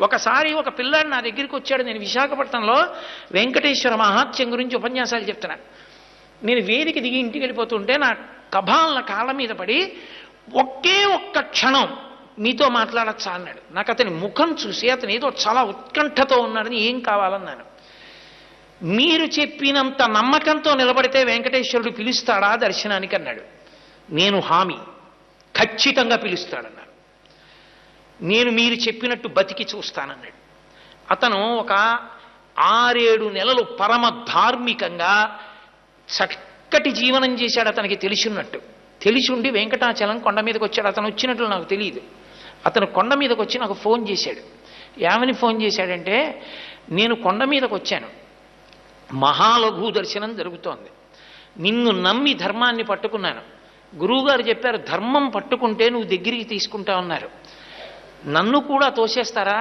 ఒకసారి ఒక పిల్లాడు నా దగ్గరికి వచ్చాడు. నేను విశాఖపట్నంలో వెంకటేశ్వర మహాత్యం గురించి ఉపన్యాసాలు చెప్తున్నాను. నేను వేదిక దిగి ఇంటికి వెళ్ళిపోతుంటే నా కభాలన కాళ్ళ మీద పడి ఒకే ఒక్క క్షణం మీతో మాట్లాడచ్చా అన్నాడు. నాకు అతని ముఖం చూసి అతను ఏదో చాలా ఉత్కంఠతో ఉన్నాడని, ఏం కావాలన్నాను. మీరు చెప్పినంత నమ్మకంతో నిలబడితే వెంకటేశ్వరుడు పిలుస్తాడా దర్శనానికి అన్నాడు. నేను హామీ, ఖచ్చితంగా పిలుస్తాడన్నాను. నేను మీరు చెప్పినట్టు బతికి చూస్తానన్నాడు. అతను ఒక 6-7 నెలలు పరమ ధార్మికంగా చక్కటి జీవనం చేశాడు. అతనికి తెలిసిన్నట్టు, తెలిసి ఉండి వెంకటాచలం కొండ మీదకి వచ్చాడు. అతను వచ్చినట్లు నాకు తెలియదు. అతను కొండ మీదకి వచ్చి నాకు ఫోన్ చేశాడు. ఏమని ఫోన్ చేశాడంటే, నేను కొండ మీదకి వచ్చాను, మహాలఘు దర్శనం జరుగుతోంది, నిన్ను నమ్మి ధర్మాన్ని పట్టుకున్నాను, గురువుగారు చెప్పారు ధర్మం పట్టుకుంటే నువ్వు దగ్గరికి తీసుకుంటా ఉన్నారు, నన్ను కూడా తోసేస్తారా?